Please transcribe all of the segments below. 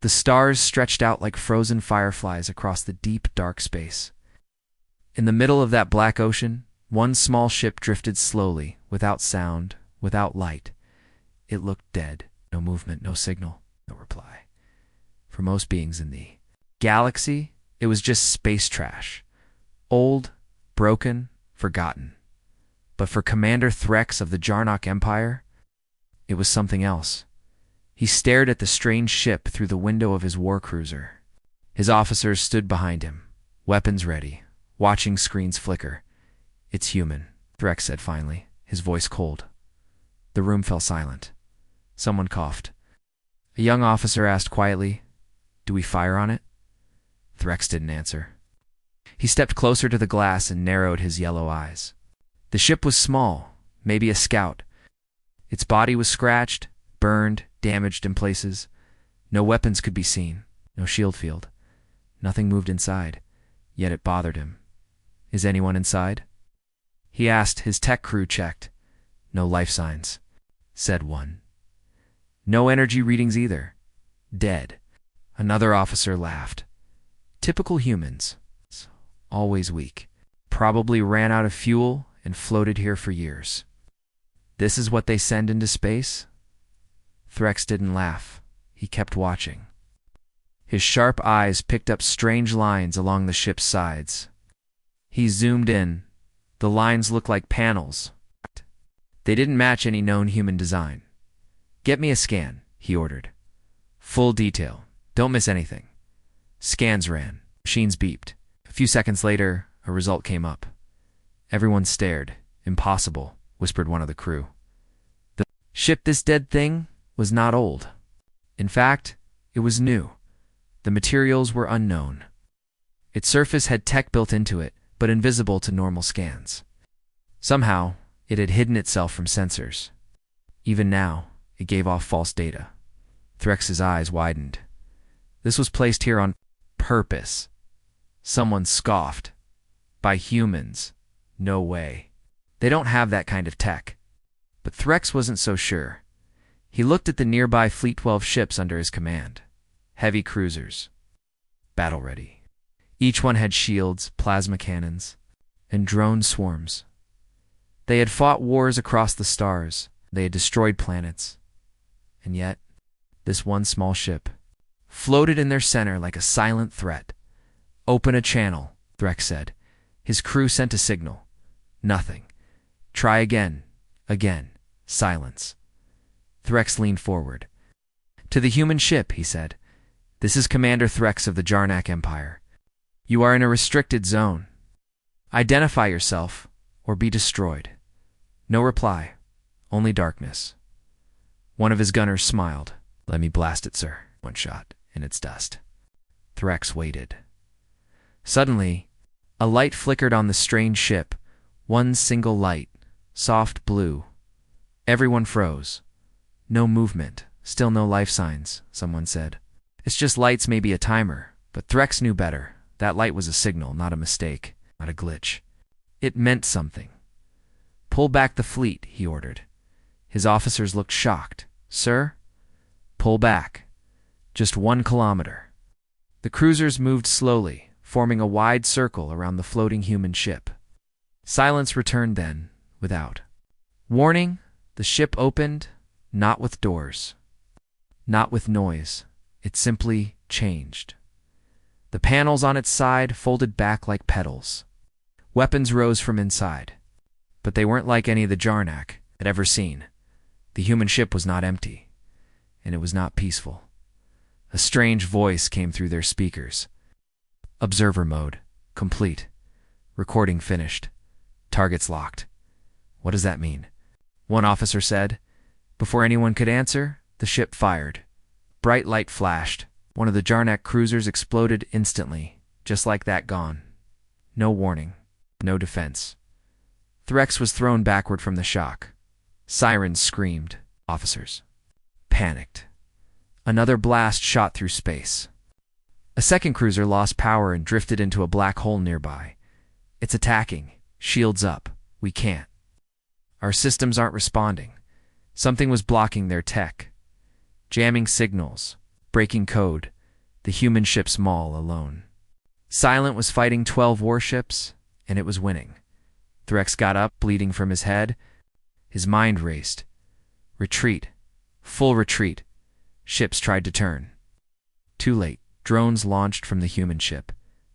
The stars stretched out like frozen fireflies across the deep, dark space. In the middle of that black ocean, one small ship drifted slowly, without sound, without light. It looked dead. No movement, no signal, no reply. For most beings in the galaxy, it was just space trash. Old, broken, forgotten. But for Commander Threx of the Jarnock Empire, it was something else. He stared at the strange ship through the window of his war cruiser. His officers stood behind him, weapons ready, watching screens flicker. "It's human," Threx said finally, his voice cold. The room fell silent. Someone coughed. A young officer asked quietly, "Do we fire on it?" Threx didn't answer. He stepped closer to the glass and narrowed his yellow eyes. The ship was small, maybe a scout. Its body was scratched, burned, damaged in places. No weapons could be seen, no shield field. Nothing moved inside, yet it bothered him. "Is anyone inside?" He asked. His tech crew checked. "No life signs," said one. "No energy readings either. Dead." Another officer laughed. "Typical humans. Always weak. Probably ran out of fuel and floated here for years. This is what they send into space?" Threx didn't laugh. He kept watching. His sharp eyes picked up strange lines along the ship's sides. He zoomed in. The lines looked like panels. They didn't match any known human design. "Get me a scan," he ordered. "Full detail. Don't miss anything." Scans ran. Machines beeped. A few seconds later, a result came up. Everyone stared. "Impossible," whispered one of the crew. The ship, this dead thing, was not old. In fact, it was new. The materials were unknown. Its surface had tech built into it, but invisible to normal scans. Somehow, it had hidden itself from sensors. Even now, it gave off false data. Threx's eyes widened. This was placed here on purpose. Someone scoffed. "By humans. No way. They don't have that kind of tech." But Threx wasn't so sure. He looked at the nearby Fleet 12 ships under his command. Heavy cruisers. Battle-ready. Each one had shields, plasma cannons, and drone swarms. They had fought wars across the stars. They had destroyed planets. And yet, this one small ship floated in their center like a silent threat. "Open a channel," Threx said. His crew sent a signal. Nothing. "Try again. Again." Silence. Threx leaned forward. "To the human ship," he said. "This is Commander Threx of the Jarnock Empire. You are in a restricted zone. Identify yourself, or be destroyed." No reply. Only darkness. One of his gunners smiled. "Let me blast it, sir." One shot, and it's dust. Threx waited. Suddenly, a light flickered on the strange ship. One single light. Soft blue. Everyone froze. "No movement. Still no life signs," someone said. "It's just lights, maybe a timer." But Threx knew better. That light was a signal, not a mistake, not a glitch. It meant something. "Pull back the fleet," he ordered. His officers looked shocked. "Sir?" "Pull back. Just 1 kilometer." The cruisers moved slowly, forming a wide circle around the floating human ship. Silence returned then, without. Warning, the ship opened, not with doors, not with noise. It simply changed. The panels on its side folded back like petals. Weapons rose from inside. But they weren't like any the Jarnock had ever seen. The human ship was not empty, and it was not peaceful. A strange voice came through their speakers. "Observer mode. Complete. Recording finished. Targets locked." "What does that mean?" one officer said. Before anyone could answer, the ship fired. Bright light flashed. One of the Jarnock cruisers exploded instantly, just like that gone. No warning. No defense. Threx was thrown backward from the shock. Sirens screamed. Officers panicked. Another blast shot through space. A second cruiser lost power and drifted into a black hole nearby. "It's attacking. Shields up. We can't. Our systems aren't responding." Something was blocking their tech. Jamming signals. Breaking code. The human ship's maul alone. Silent was fighting 12 warships, and it was winning. Threx got up, bleeding from his head. His mind raced. Retreat. Full retreat. Ships tried to turn. Too late. Drones launched from the human ship.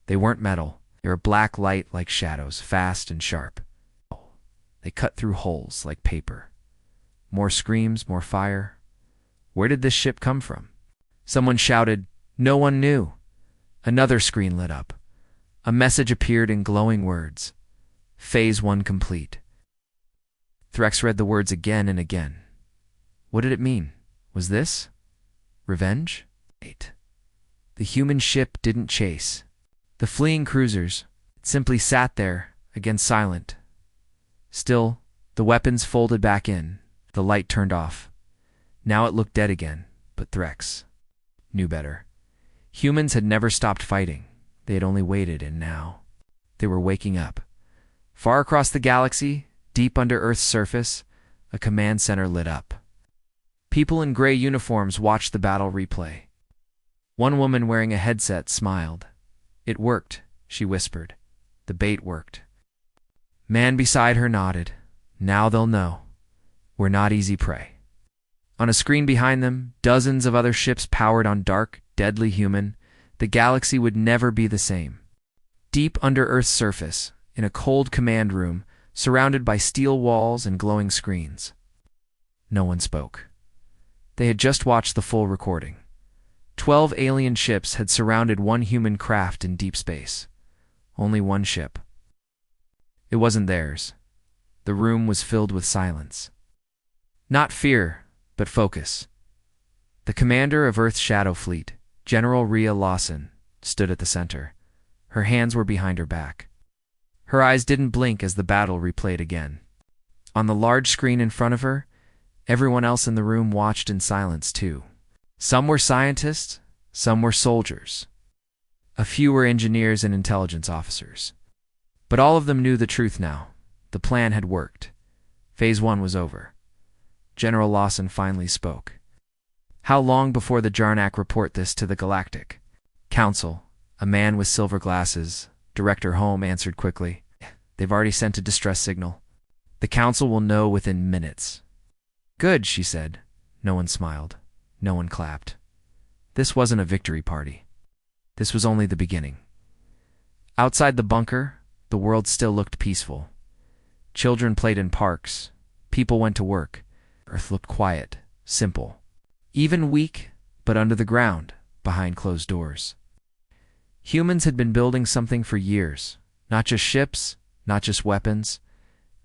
They weren't metal. They were black light like shadows, fast and sharp. They cut through holes like paper. More screams, more fire. Where did this ship come from? Someone shouted, "No one knew." Another screen lit up. A message appeared in glowing words. Phase 1 complete. Threx read the words again and again. What did it mean? Was this revenge? Wait. The human ship didn't chase. The fleeing cruisers simply sat there, again silent. Still, the weapons folded back in, the light turned off. Now it looked dead again, but Threx knew better. Humans had never stopped fighting. They had only waited, and now they were waking up. Far across the galaxy, deep under Earth's surface, a command center lit up. People in gray uniforms watched the battle replay. One woman wearing a headset smiled. "It worked," she whispered. "The bait worked." Man beside her nodded. "Now they'll know. We're not easy prey." On a screen behind them, dozens of other ships powered on dark, deadly human. The galaxy would never be the same. Deep under Earth's surface, in a cold command room, surrounded by steel walls and glowing screens. No one spoke. They had just watched the full recording. 12 alien ships had surrounded one human craft in deep space. Only one ship. It wasn't theirs. The room was filled with silence. Not fear, but focus. The commander of Earth's Shadow Fleet, General Rhea Lawson, stood at the center. Her hands were behind her back. Her eyes didn't blink as the battle replayed again. On the large screen in front of her, everyone else in the room watched in silence too. Some were scientists, some were soldiers. A few were engineers and intelligence officers. But all of them knew the truth now. The plan had worked. Phase 1 was over. General Lawson finally spoke. "How long before the Jarnak report this to the Galactic Council?" A man with silver glasses, Director Holm, answered quickly. "They've already sent a distress signal. The Council will know within minutes." "Good," she said. No one smiled. No one clapped. This wasn't a victory party. This was only the beginning. Outside the bunker, the world still looked peaceful. Children played in parks. People went to work. Earth looked quiet, simple. Even weak, but under the ground, behind closed doors. Humans had been building something for years. Not just ships, not just weapons.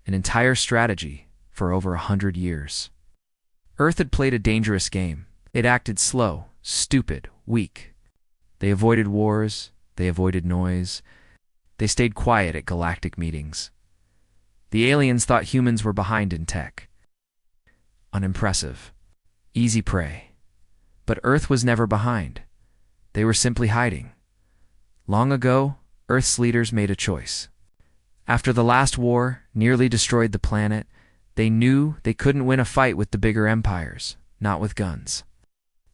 An entire strategy for over 100 years. Earth had played a dangerous game. It acted slow, stupid, weak. They avoided wars. They avoided noise. They stayed quiet at galactic meetings. The aliens thought humans were behind in tech. Unimpressive. Easy prey. But Earth was never behind. They were simply hiding. Long ago, Earth's leaders made a choice. After the last war nearly destroyed the planet, they knew they couldn't win a fight with the bigger empires, not with guns.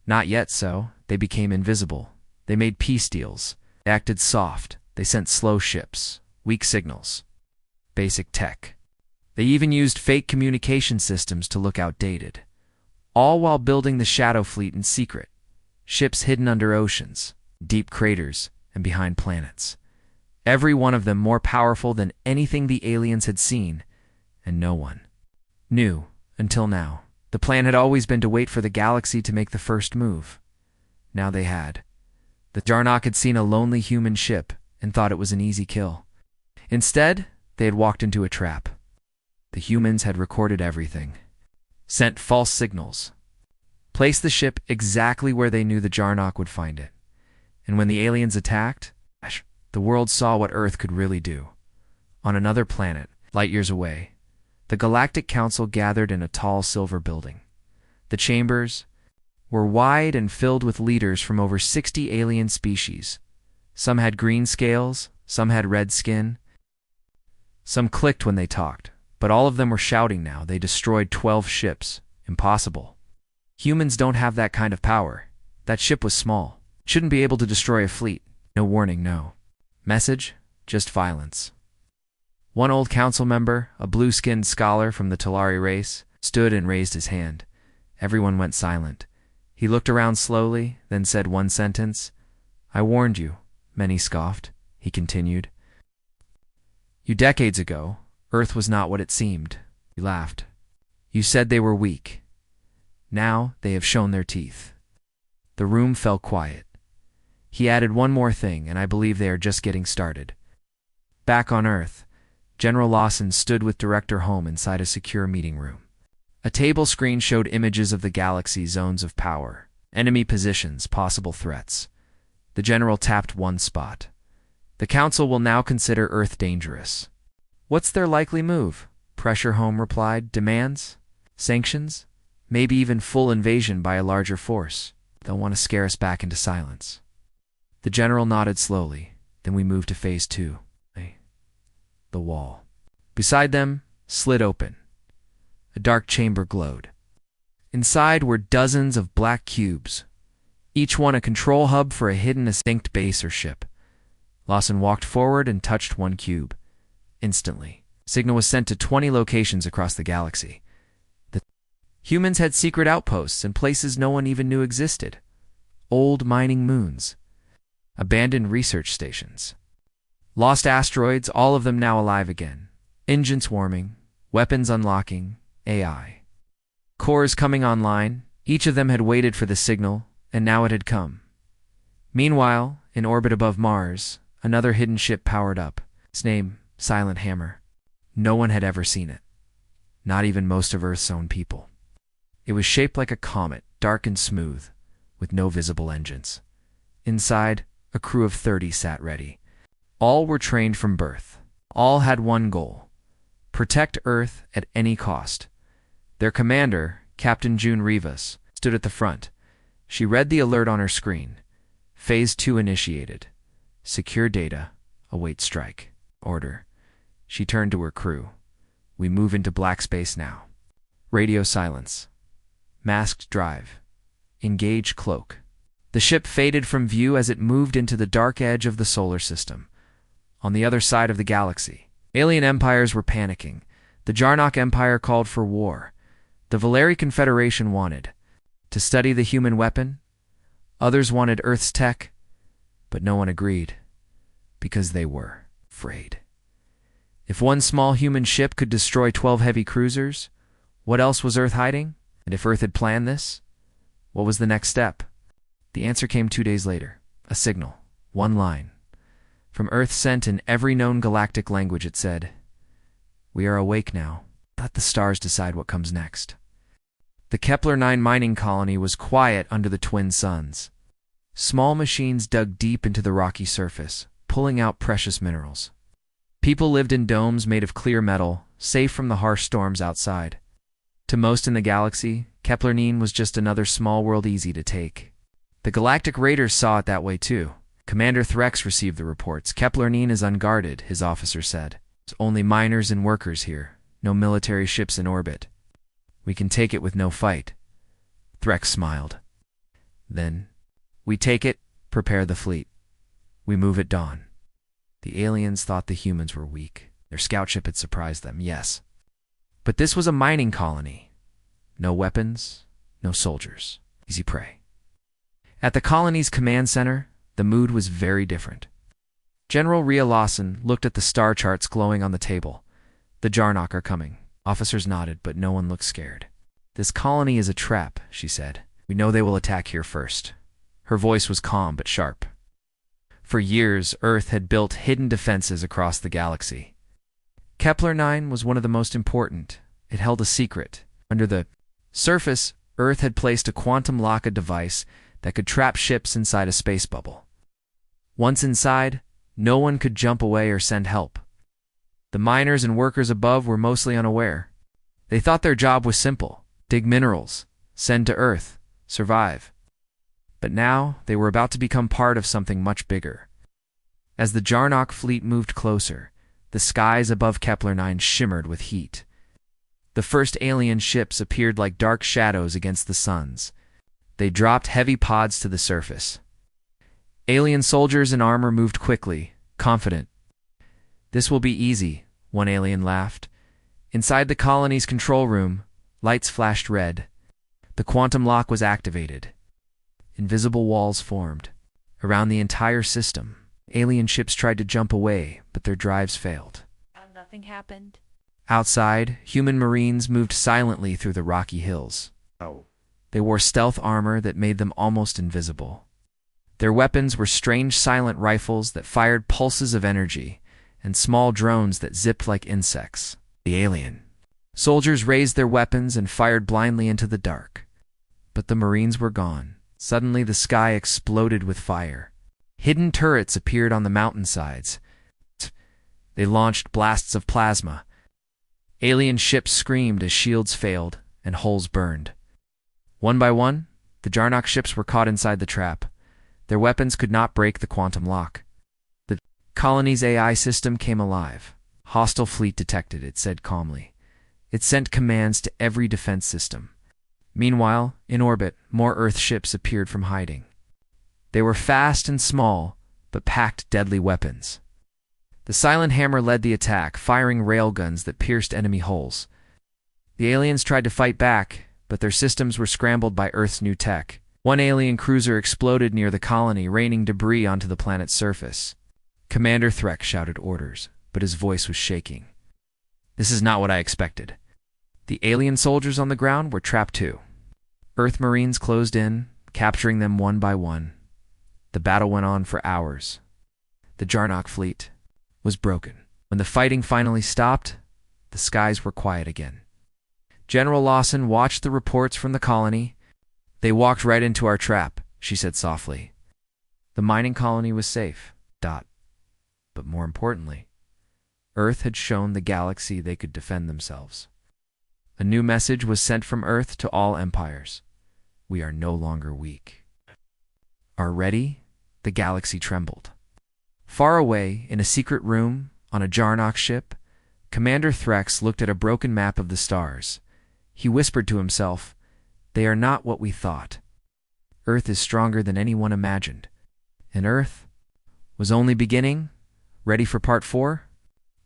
Not yet so, they became invisible. They made peace deals. They acted soft. They sent slow ships, weak signals, basic tech. They even used fake communication systems to look outdated. All while building the Shadow Fleet in secret. Ships hidden under oceans, deep craters, and behind planets. Every one of them more powerful than anything the aliens had seen, and no one knew until now. The plan had always been to wait for the galaxy to make the first move. Now they had. The Jarnak had seen a lonely human ship and thought it was an easy kill. Instead, they had walked into a trap. The humans had recorded everything, sent false signals, placed the ship exactly where they knew the Jarnak would find it. And when the aliens attacked, the world saw what Earth could really do. On another planet, light years away, the Galactic Council gathered in a tall silver building. The chambers were wide and filled with leaders from over 60 alien species. Some had green scales, some had red skin. Some clicked when they talked, but all of them were shouting now. They destroyed 12 ships. Impossible. Humans don't have that kind of power. That ship was small. Shouldn't be able to destroy a fleet. No warning, no message, just violence. One old council member, a blue-skinned scholar from the Talari race, stood and raised his hand. Everyone went silent. He looked around slowly, then said one sentence. "I warned you," many scoffed. He continued. "You decades ago, Earth was not what it seemed." He laughed. "You said they were weak. Now they have shown their teeth." The room fell quiet. He added one more thing, and I believe they are just getting started. Back on Earth, General Lawson stood with Director Holm inside a secure meeting room. A table screen showed images of the galaxy zones of power, enemy positions, possible threats. The general tapped one spot. "The Council will now consider Earth dangerous." "What's their likely move?" Pressure, Holm replied. "Demands? Sanctions? Maybe even full invasion by a larger force. They'll want to scare us back into silence." The general nodded slowly. Then we moved to phase 2. The wall. Beside them, slid open. A dark chamber glowed. Inside were dozens of black cubes, each one a control hub for a hidden extinct base or ship. Lawson walked forward and touched one cube. Instantly, signal was sent to 20 locations across the galaxy. The humans had secret outposts in places no one even knew existed. Old mining moons. Abandoned research stations. Lost asteroids, all of them now alive again. Engines warming, weapons unlocking, AI. Cores coming online, each of them had waited for the signal, and now it had come. Meanwhile, in orbit above Mars, another hidden ship powered up. Its name, Silent Hammer. No one had ever seen it. Not even most of Earth's own people. It was shaped like a comet, dark and smooth, with no visible engines. Inside, a crew of 30 sat ready. All were trained from birth. All had one goal: protect Earth at any cost. Their commander, Captain June Rivas, stood at the front. She read the alert on her screen. Phase 2 initiated. Secure data. Await strike. Order. She turned to her crew. We move into black space now. Radio silence. Masked drive. Engage cloak. The ship faded from view as it moved into the dark edge of the solar system. On the other side of the galaxy, alien empires were panicking. The Jarnock Empire called for war. The Valeri Confederation wanted to study the human weapon. Others wanted Earth's tech, but no one agreed, because they were afraid. If one small human ship could destroy 12 heavy cruisers, what else was Earth hiding? And if Earth had planned this, what was the next step? The answer came 2 days later. A signal. One line. From Earth, sent in every known galactic language, it said, "We are awake now. Let the stars decide what comes next." The Kepler-9 mining colony was quiet under the twin suns. Small machines dug deep into the rocky surface, pulling out precious minerals. People lived in domes made of clear metal, safe from the harsh storms outside. To most in the galaxy, Kepler-9 was just another small world easy to take. The galactic raiders saw it that way too. Commander Threx received the reports. "Kepler-9 is unguarded," his officer said. "There's only miners and workers here, no military ships in orbit. We can take it with no fight." Threx smiled. "Then, we take it, prepare the fleet. We move at dawn." The aliens thought the humans were weak. Their scout ship had surprised them, yes. But this was a mining colony. No weapons, no soldiers. Easy prey. At the colony's command center, the mood was very different. General Rhea Lawson looked at the star charts glowing on the table. "The Jarnock are coming." Officers nodded, but no one looked scared. "This colony is a trap," she said. "We know they will attack here first." Her voice was calm but sharp. For years, Earth had built hidden defenses across the galaxy. Kepler-9 was one of the most important. It held a secret. Under the surface, Earth had placed a quantum lock device that could trap ships inside a space bubble. Once inside, no one could jump away or send help. The miners and workers above were mostly unaware. They thought their job was simple: dig minerals, send to Earth, survive. But now, they were about to become part of something much bigger. As the Jarnock fleet moved closer, the skies above Kepler-9 shimmered with heat. The first alien ships appeared like dark shadows against the suns. They dropped heavy pods to the surface. Alien soldiers in armor moved quickly, confident. "This will be easy," one alien laughed. Inside the colony's control room, lights flashed red. The quantum lock was activated. Invisible walls formed around the entire system. Alien ships tried to jump away, but their drives failed. Nothing happened. Outside, human marines moved silently through the rocky hills. They wore stealth armor that made them almost invisible. Their weapons were strange silent rifles that fired pulses of energy and small drones that zipped like insects. The alien soldiers raised their weapons and fired blindly into the dark. But the marines were gone. Suddenly the sky exploded with fire. Hidden turrets appeared on the mountainsides. They launched blasts of plasma. Alien ships screamed as shields failed and hulls burned. One by one, the Jarnock ships were caught inside the trap. Their weapons could not break the quantum lock. The colony's AI system came alive. "Hostile fleet detected," it said calmly. It sent commands to every defense system. Meanwhile, in orbit, more Earth ships appeared from hiding. They were fast and small, but packed deadly weapons. The Silent Hammer led the attack, firing railguns that pierced enemy hulls. The aliens tried to fight back, but their systems were scrambled by Earth's new tech. One alien cruiser exploded near the colony, raining debris onto the planet's surface. Commander Threx shouted orders, but his voice was shaking. "This is not what I expected." The alien soldiers on the ground were trapped too. Earth Marines closed in, capturing them one by one. The battle went on for hours. The Jarnock fleet was broken. When the fighting finally stopped, the skies were quiet again. General Lawson watched the reports from the colony. "They walked right into our trap," she said softly. The mining colony was safe. But more importantly, Earth had shown the galaxy they could defend themselves. A new message was sent from Earth to all empires. We are no longer weak. Already, the galaxy trembled. Far away, in a secret room, on a Jarnock ship, Commander Threx looked at a broken map of the stars. He whispered to himself, "They are not what we thought. Earth is stronger than anyone imagined." And Earth was only beginning. Ready for part 4?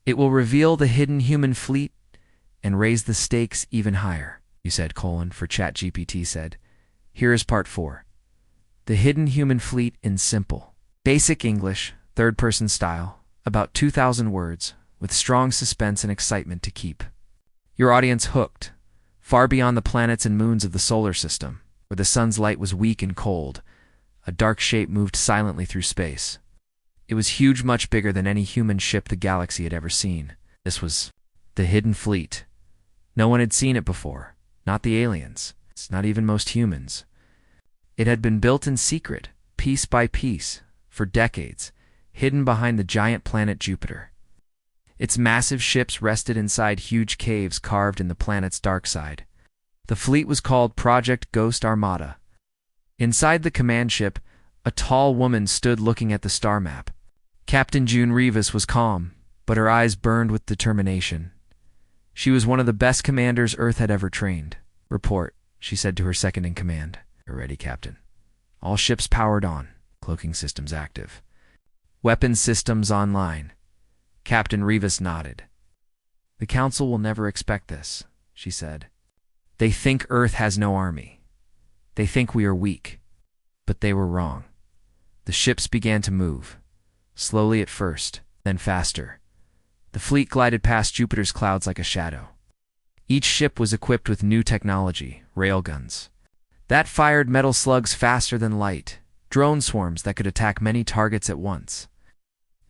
It will reveal the hidden human fleet and raise the stakes even higher. "You said, for ChatGPT said. Here is part 4. The hidden human fleet in simple, basic English, third-person style, about 2,000 words, with strong suspense and excitement to keep your audience hooked, far beyond the planets and moons of the solar system, where the sun's light was weak and cold. A dark shape moved silently through space. It was huge, much bigger than any human ship the galaxy had ever seen. This was the hidden fleet. No one had seen it before, not the aliens, not even most humans. It had been built in secret, piece by piece, for decades, hidden behind the giant planet Jupiter. Its massive ships rested inside huge caves carved in the planet's dark side. The fleet was called Project Ghost Armada. Inside the command ship, a tall woman stood looking at the star map. Captain June Rivas was calm, but her eyes burned with determination. She was one of the best commanders Earth had ever trained. "Report," she said to her second-in-command. "You're ready, Captain. All ships powered on. Cloaking systems active. Weapons systems online." Captain Rivas nodded. "The Council will never expect this," she said. "They think Earth has no army. They think we are weak." But they were wrong. The ships began to move. Slowly at first, then faster. The fleet glided past Jupiter's clouds like a shadow. Each ship was equipped with new technology, railguns that fired metal slugs faster than light, drone swarms that could attack many targets at once,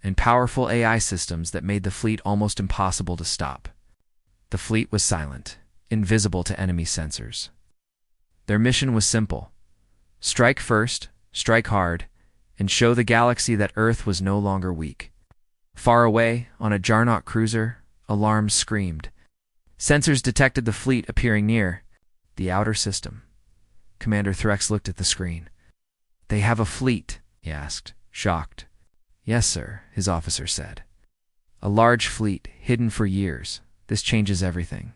and powerful AI systems that made the fleet almost impossible to stop. The fleet was silent, invisible to enemy sensors. Their mission was simple: strike first, strike hard, and show the galaxy that Earth was no longer weak. Far away, on a Jarnock cruiser, alarms screamed. Sensors detected the fleet appearing near the outer system. Commander Threx looked at the screen. "They have a fleet?" he asked, shocked. "Yes, sir," his officer said. "A large fleet, hidden for years. This changes everything."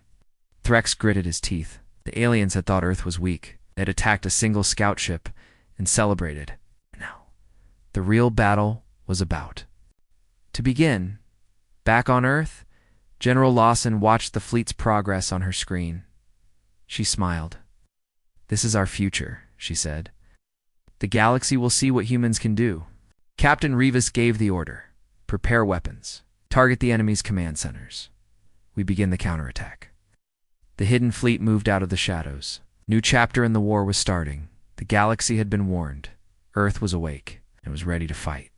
Threx gritted his teeth. The aliens had thought Earth was weak. They had attacked a single scout ship and celebrated. Now, the The real battle was about to begin. Back on Earth, General Lawson watched the fleet's progress on her screen. She smiled. "This is our future," she said. "The galaxy will see what humans can do." Captain Rivas gave the order. "Prepare weapons. Target the enemy's command centers. We begin the counterattack." The hidden fleet moved out of the shadows. New chapter in the war was starting. The galaxy had been warned. Earth was awake and was ready to fight.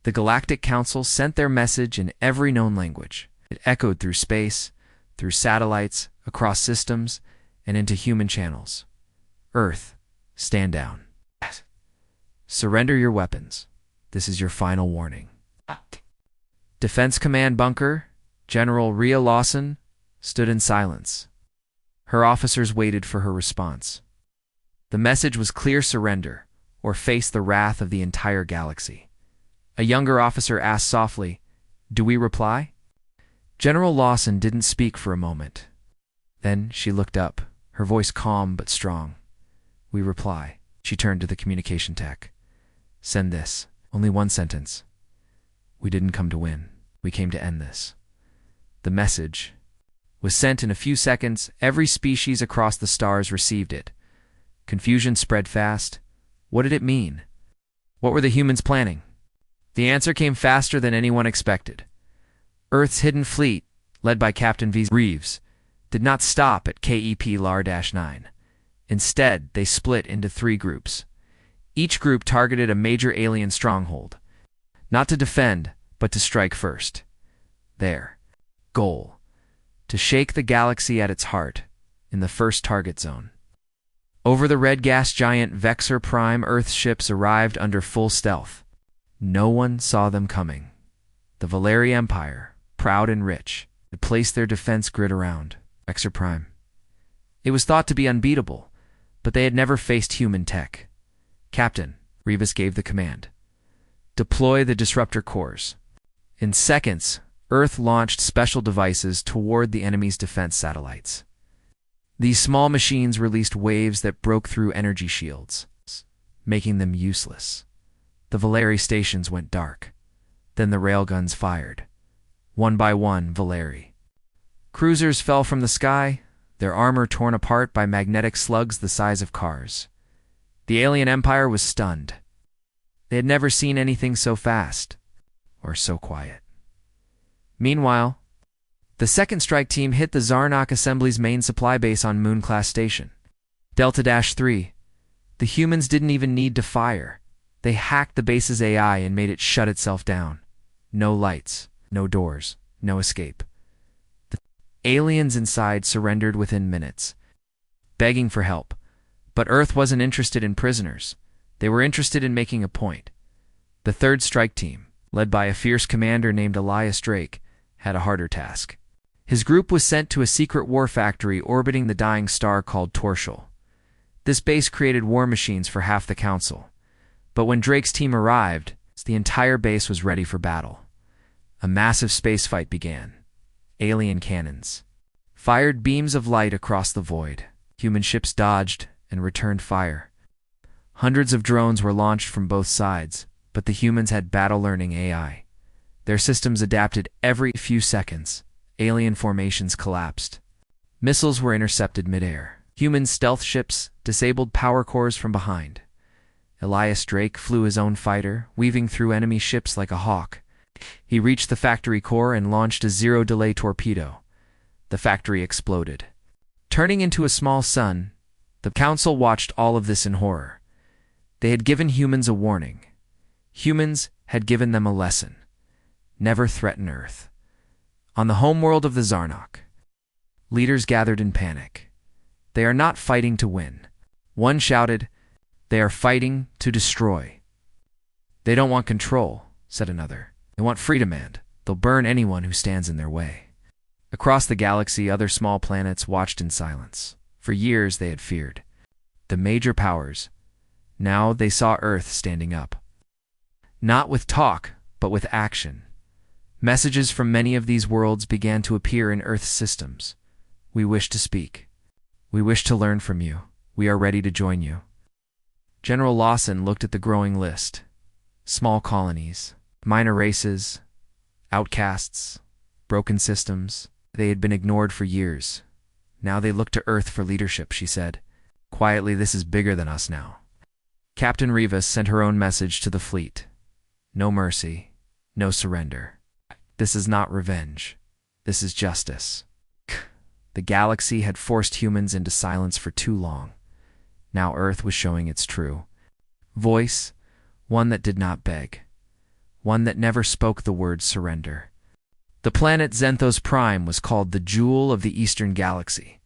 The Galactic Council sent their message in every known language. It echoed through space, through satellites, across systems, and into human channels. Earth, stand down. Surrender your weapons. This is your final warning. Defense Command Bunker, General Rhea Lawson, stood in silence. Her officers waited for her response. The message was clear: surrender, or face the wrath of the entire galaxy. A younger officer asked softly, "Do we reply?" General Lawson didn't speak for a moment. Then she looked up, her voice calm but strong. "We reply." She turned to the communication tech. "Send this. Only one sentence. We didn't come to win. We came to end this." The message was sent in a few seconds. Every species across the stars received it. Confusion spread fast. What did it mean? What were the humans planning? The answer came faster than anyone expected. Earth's hidden fleet, led by Captain V. Reeves, did not stop at KEP LAR-9. Instead, they split into 3 groups. Each group targeted a major alien stronghold, not to defend, but to strike first. Their goal: to shake the galaxy at its heart, in the first target zone. Over the red gas giant Vexor Prime, Earth's ships arrived under full stealth. No one saw them coming. The Valeri Empire, proud and rich, had placed their defense grid around Vexor Prime. It was thought to be unbeatable, but they had never faced human tech. "Captain," Rivas gave the command. "Deploy the disruptor cores." In seconds, Earth launched special devices toward the enemy's defense satellites. These small machines released waves that broke through energy shields, making them useless. The Valeri stations went dark. Then the railguns fired. One by one, Valeri cruisers fell from the sky, their armor torn apart by magnetic slugs the size of cars. The alien empire was stunned. They had never seen anything so fast, or so quiet. Meanwhile, the second strike team hit the Zarnak Assembly's main supply base on Moon-class station. Delta-3. The humans didn't even need to fire. They hacked the base's AI and made it shut itself down. No lights, no doors, no escape. The aliens inside surrendered within minutes, begging for help. But Earth wasn't interested in prisoners. They were interested in making a point. The third strike team, led by a fierce commander named Elias Drake, had a harder task. His group was sent to a secret war factory orbiting the dying star called Torshal. This base created war machines for half the council. But when Drake's team arrived, the entire base was ready for battle. A massive space fight began. Alien cannons fired beams of light across the void. Human ships dodged and returned fire. Hundreds of drones were launched from both sides, but the humans had battle-learning AI. Their systems adapted every few seconds. Alien formations collapsed. Missiles were intercepted midair. Human stealth ships disabled power cores from behind. Elias Drake flew his own fighter, weaving through enemy ships like a hawk. He reached the factory core and launched a zero-delay torpedo. The factory exploded, turning into a small sun. The council watched all of this in horror. They had given humans a warning. Humans had given them a lesson. Never threaten Earth. On the homeworld of the Zarnak, leaders gathered in panic. They are not fighting to win. One shouted, "They are fighting to destroy." "They don't want control," said another. "They want freedom, and they'll burn anyone who stands in their way." Across the galaxy, other small planets watched in silence. For years they had feared the major powers. Now they saw Earth standing up. Not with talk, but with action. Messages from many of these worlds began to appear in Earth's systems. "We wish to speak. We wish to learn from you. We are ready to join you." General Lawson looked at the growing list. Small colonies, minor races, outcasts, broken systems. They had been ignored for years. Now they looked to Earth for leadership, she said. Quietly, this is bigger than us now. Captain Rivas sent her own message to the fleet. No mercy, no surrender. This is not revenge. This is justice. The galaxy had forced humans into silence for too long. Now Earth was showing its true voice, one that did not beg, one that never spoke the word surrender. The planet Xanthos Prime was called the Jewel of the Eastern Galaxy.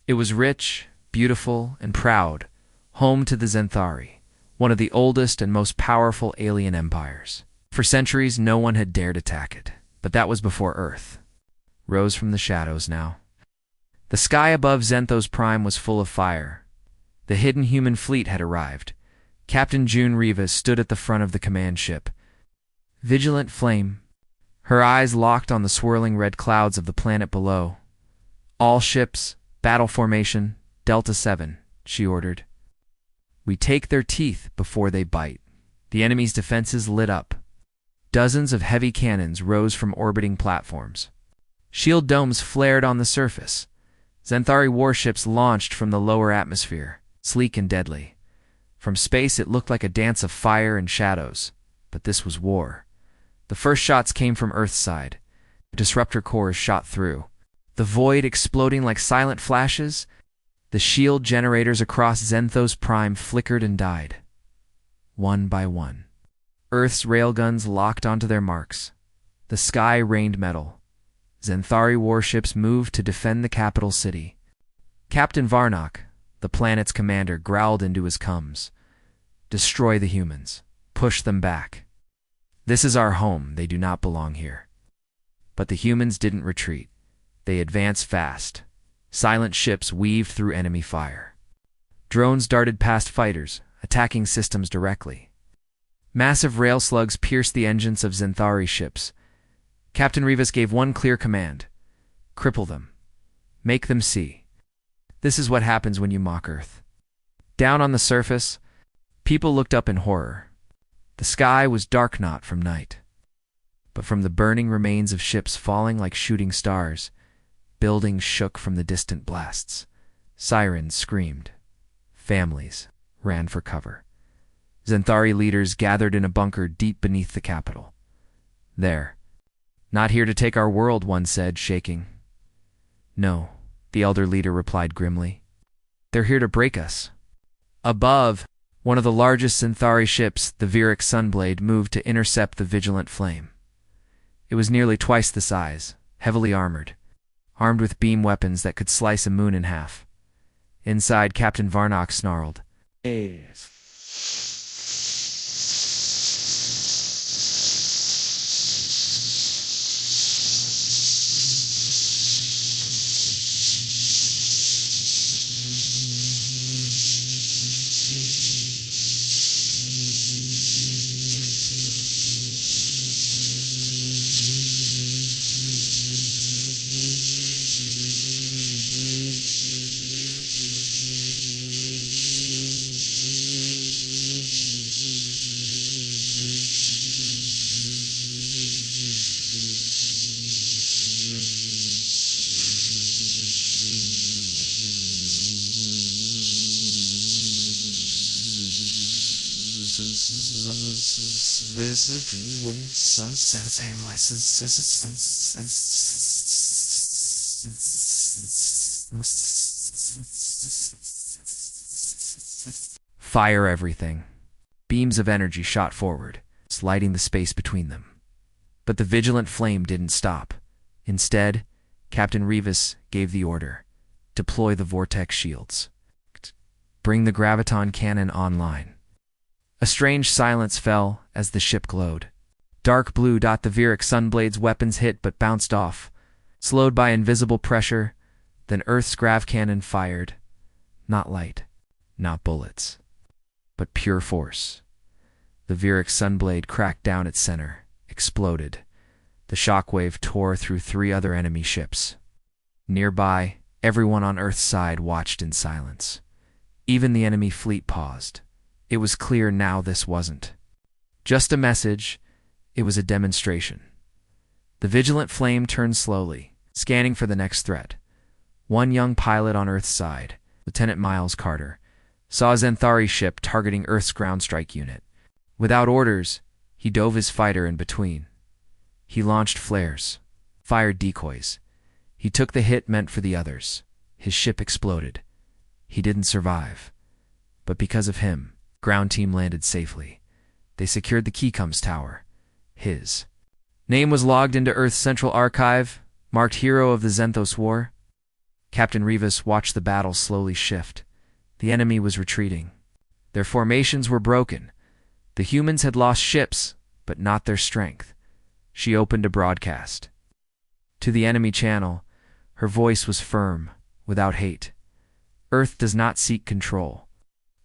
It was rich, beautiful, and proud, home to the Xanthari, one of the oldest and most powerful alien empires. For centuries, no one had dared attack it, but that was before Earth rose from the shadows now. The sky above Xanthos Prime was full of fire. The hidden human fleet had arrived. Captain June Rivas stood at the front of the command ship. Vigilant flame, her eyes locked on the swirling red clouds of the planet below. All ships, battle formation, Delta 7, she ordered. We take their teeth before they bite. The enemy's defenses lit up. Dozens of heavy cannons rose from orbiting platforms. Shield domes flared on the surface. Xanthari warships launched from the lower atmosphere, sleek and deadly. From space it looked like a dance of fire and shadows, but this was war. The first shots came from Earth's side. The disruptor cores shot through, the void exploding like silent flashes. The shield generators across Xanthos Prime flickered and died, one by one. Earth's railguns locked onto their marks. The sky rained metal. Xanthari warships moved to defend the capital city. Captain Varnock, the planet's commander, growled into his cums. Destroy the humans. Push them back. This is our home. They do not belong here. But the humans didn't retreat. They advanced fast. Silent ships weaved through enemy fire. Drones darted past fighters, attacking systems directly. Massive rail slugs pierced the engines of Xanthari ships. Captain Rivas gave one clear command. Cripple them. Make them see. This is what happens when you mock Earth. Down on the surface, people looked up in horror. The sky was dark not from night, but from the burning remains of ships falling like shooting stars. Buildings shook from the distant blasts. Sirens screamed. Families ran for cover. Xanthari leaders gathered in a bunker deep beneath the capital. There. Not here to take our world, one said, shaking. No, the elder leader replied grimly. They're here to break us. Above, one of the largest Xanthari ships, the Vieric Sunblade, moved to intercept the vigilant flame. It was nearly twice the size, heavily armored, armed with beam weapons that could slice a moon in half. Inside, Captain Varnock snarled. Fire everything. Beams of energy shot forward, sliding the space between them. But the vigilant flame didn't stop. Instead, Captain Rivas gave the order. Deploy the vortex shields. Bring the graviton cannon online. A strange silence fell as the ship glowed. Dark blue. The Vieric Sunblade's weapons hit but bounced off, slowed by invisible pressure. Then Earth's grav cannon fired. Not light, not bullets, but pure force. The Vieric Sunblade cracked down its center, exploded. The shockwave tore through 3 other enemy ships. Nearby, everyone on Earth's side watched in silence. Even the enemy fleet paused. It was clear now this wasn't Just a message. It was a demonstration. The vigilant flame turned slowly, scanning for the next threat. One young pilot on Earth's side, Lieutenant Miles Carter, saw a Xanthari ship targeting Earth's ground strike unit. Without orders, he dove his fighter in between. He launched flares, fired decoys. He took the hit meant for the others. His ship exploded. He didn't survive. But because of him, ground team landed safely. They secured the Keycomes Tower. His name was logged into Earth's Central Archive, marked Hero of the Xanthos War. Captain Rivas watched the battle slowly shift. The enemy was retreating. Their formations were broken. The humans had lost ships, but not their strength. She opened a broadcast. To the enemy channel, her voice was firm, without hate. Earth does not seek control.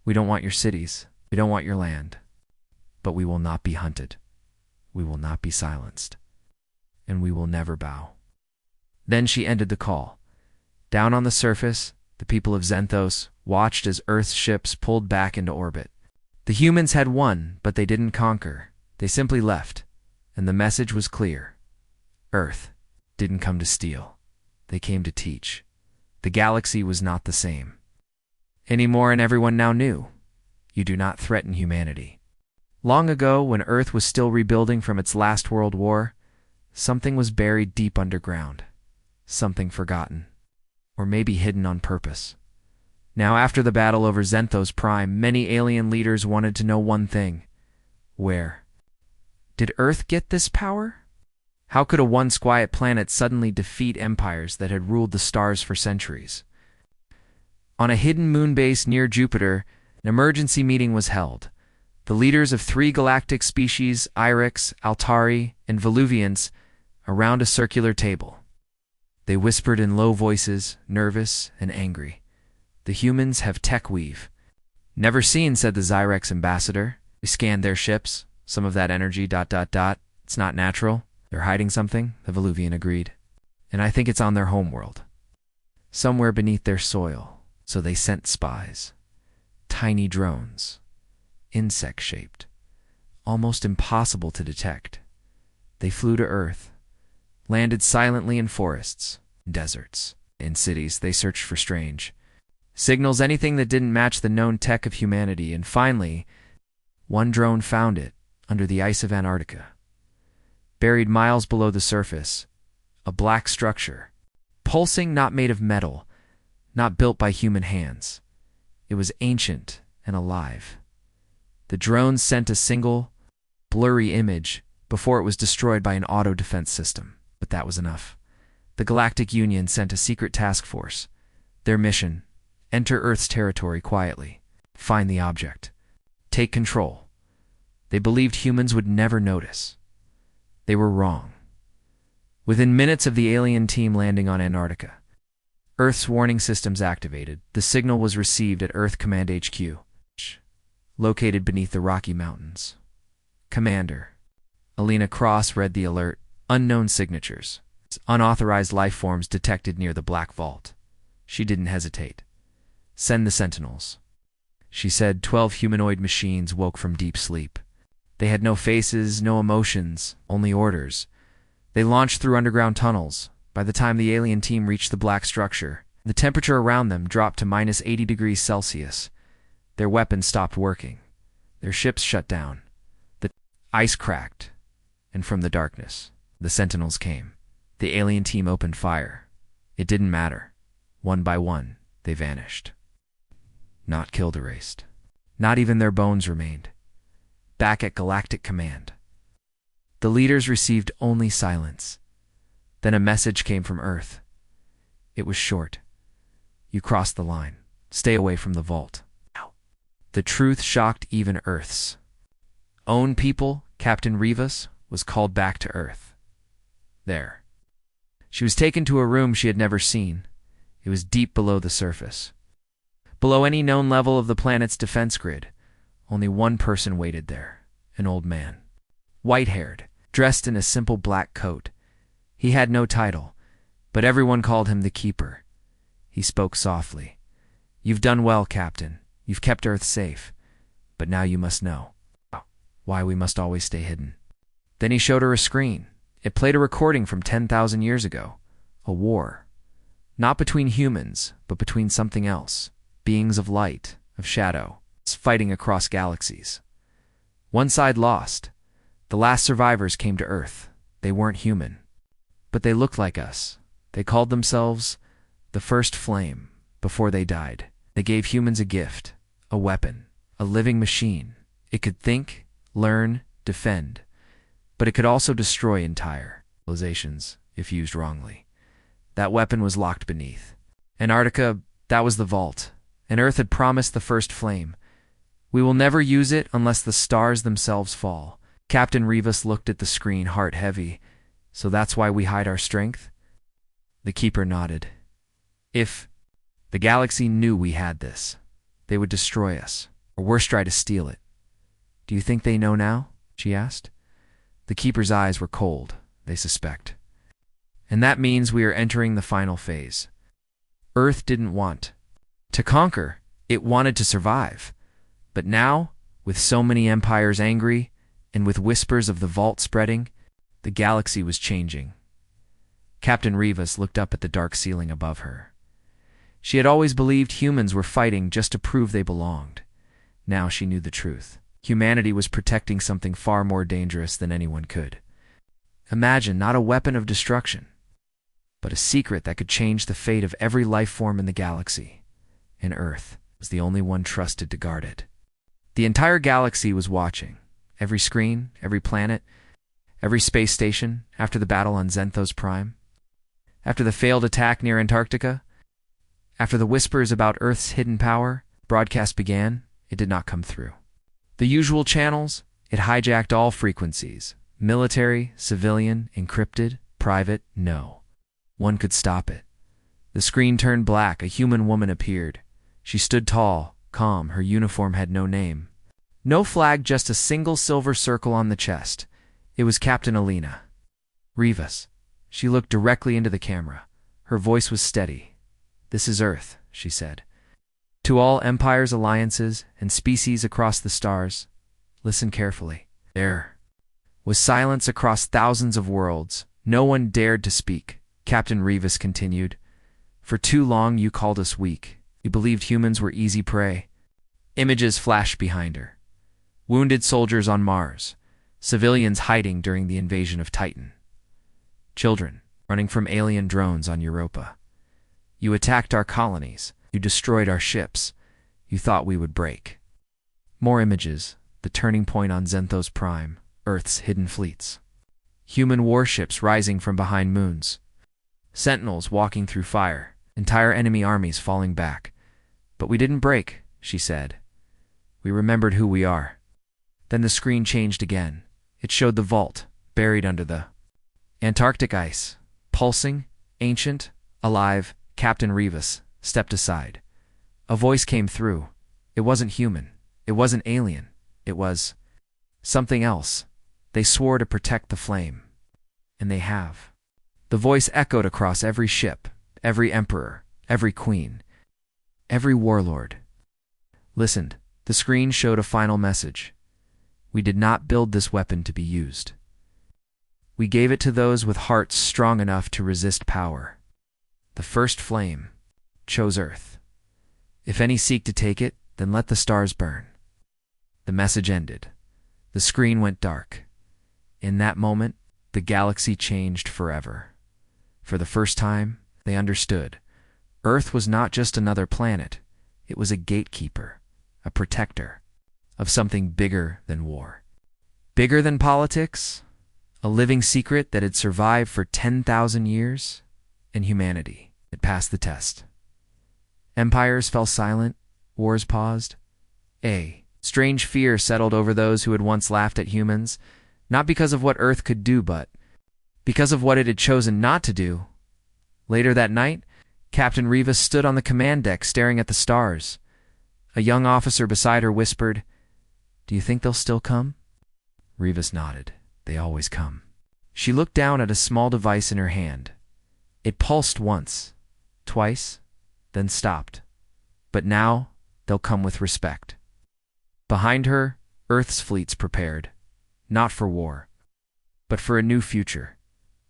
We don't want your cities. We don't want your land. But we will not be hunted. We will not be silenced. And we will never bow. Then she ended the call. Down on the surface, the people of Xanthos watched as Earth's ships pulled back into orbit. The humans had won, but they didn't conquer. They simply left. And the message was clear. Earth didn't come to steal. They came to teach. The galaxy was not the same anymore, and everyone now knew. You do not threaten humanity. Long ago, when Earth was still rebuilding from its last world war, something was buried deep underground. Something forgotten. Or maybe hidden on purpose. Now, after the battle over Xanthos Prime, many alien leaders wanted to know one thing. Where did Earth get this power? How could a once quiet planet suddenly defeat empires that had ruled the stars for centuries? On a hidden moon base near Jupiter, an emergency meeting was held. The leaders of 3 galactic species, Irex, Altari, and Voluvians, around a circular table. They whispered in low voices, nervous and angry. The humans have tech weave. Never seen, said the Zyrex ambassador. We scanned their ships. Some of that energy, ... It's not natural. They're hiding something, the Voluvian agreed. And I think it's on their homeworld. Somewhere beneath their soil. So they sent spies. Tiny drones. Insect-shaped. Almost impossible to detect. They flew to Earth. Landed silently in forests, deserts. In cities, they searched for strange signals, anything that didn't match the known tech of humanity, and finally, one drone found it under the ice of Antarctica. Buried miles below the surface, a black structure, pulsing, not made of metal, not built by human hands. It was ancient and alive. The drone sent a single, blurry image before it was destroyed by an auto-defense system, but that was enough. The Galactic Union sent a secret task force. Their mission: enter Earth's territory quietly, find the object, take control. They believed humans would never notice. They were wrong. Within minutes of the alien team landing on Antarctica, Earth's warning systems activated. The signal was received at Earth Command HQ, located beneath the Rocky Mountains. Commander Alina Cross read the alert. Unknown signatures. Unauthorized life forms detected near the Black Vault. She didn't hesitate. Send the Sentinels. She said. 12 humanoid machines woke from deep sleep. They had no faces, no emotions, only orders. They launched through underground tunnels. By the time the alien team reached the black structure, the temperature around them dropped to minus 80 degrees Celsius. Their weapons stopped working. Their ships shut down. The ice cracked. And from the darkness, the Sentinels came. The alien team opened fire. It didn't matter. One by one, they vanished. Not killed, erased. Not even their bones remained. Back at Galactic Command, the leaders received only silence. Then a message came from Earth. It was short. You crossed the line. Stay away from the vault. The truth shocked even Earth's own people. Captain Rivas was called back to Earth. There. She was taken to a room she had never seen. It was deep below the surface. Below any known level of the planet's defense grid, only one person waited there, an old man. White-haired, dressed in a simple black coat. He had no title, but everyone called him the Keeper. He spoke softly. You've done well, Captain. You've kept Earth safe. But now you must know. why we must always stay hidden. Then he showed her a screen. It played a recording from 10,000 years ago. A war. Not between humans, but between something else. Beings of light, of shadow, fighting across galaxies. One side lost. The last survivors came to Earth. They weren't human. But they looked like us. They called themselves the First Flame. Before they died, they gave humans a gift, a weapon, a living machine. It could think, learn, defend. But it could also destroy entire civilizations if used wrongly. That weapon was locked beneath Antarctica. That was the vault. And Earth had promised the First Flame. We will never use it unless the stars themselves fall. Captain Rivas looked at the screen, heart heavy. So that's why we hide our strength? The keeper nodded. If the galaxy knew we had this, they would destroy us, or worse, try to steal it. Do you think they know now? She asked. The keeper's eyes were cold. They suspect. And that means we are entering the final phase. Earth didn't want to conquer. It wanted to survive. But now, with so many empires angry, and with whispers of the vault spreading, the galaxy was changing. Captain Rivas looked up at the dark ceiling above her. She had always believed humans were fighting just to prove they belonged. Now she knew the truth. Humanity was protecting something far more dangerous than anyone could. Imagine not a weapon of destruction, but a secret that could change the fate of every life form in the galaxy. And Earth was the only one trusted to guard it. The entire galaxy was watching. Every screen, every planet, every space station after the battle on Xanthos Prime. After the failed attack near Antarctica. After the whispers about Earth's hidden power, broadcast began. It did not come through the usual channels. It hijacked all frequencies. Military, civilian, encrypted, private, no. One could stop it. The screen turned black. A human woman appeared. She stood tall, calm. Her uniform had no name. No flag, just a single silver circle on the chest. It was Captain Alina Rivas. She looked directly into the camera. Her voice was steady. This is Earth, she said. To all empires, alliances, and species across the stars, listen carefully. There was silence across thousands of worlds. No one dared to speak. Captain Rivas continued. For too long you called us weak. You believed humans were easy prey. Images flashed behind her. Wounded soldiers on Mars. Civilians hiding during the invasion of Titan. Children running from alien drones on Europa. You attacked our colonies. You destroyed our ships. You thought we would break. More images. The turning point on Xanthos Prime. Earth's hidden fleets. Human warships rising from behind moons. Sentinels walking through fire. Entire enemy armies falling back. But we didn't break, she said. We remembered who we are. Then the screen changed again. It showed the vault, buried under the Antarctic ice. Pulsing, ancient, alive. Captain Rivas stepped aside. A voice came through. It wasn't human. It wasn't alien. It was something else. They swore to protect the flame. And they have. The voice echoed across every ship, every emperor, every queen, every warlord. Listened. The screen showed a final message. We did not build this weapon to be used. We gave it to those with hearts strong enough to resist power. The First Flame chose Earth. If any seek to take it, then let the stars burn. The message ended. The screen went dark. In that moment, the galaxy changed forever. For the first time, they understood. Earth was not just another planet. It was a gatekeeper, a protector of something bigger than war. Bigger than politics, a living secret that had survived for 10,000 years, and humanity had passed the test. Empires fell silent, wars paused. A strange fear settled over those who had once laughed at humans, not because of what Earth could do, but because of what it had chosen not to do. Later that night, Captain Rivas stood on the command deck staring at the stars. A young officer beside her whispered, "Do you think they'll still come?" Rivas nodded. "They always come." She looked down at a small device in her hand. It pulsed once, twice, then stopped. But now, they'll come with respect. Behind her, Earth's fleets prepared, not for war, but for a new future,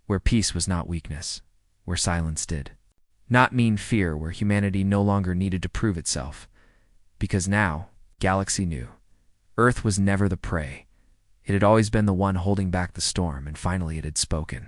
where peace was not weakness, where silence did. Not mean fear, where humanity no longer needed to prove itself, because now, Galaxy knew, Earth was never the prey. It had always been the one holding back the storm, and finally it had spoken.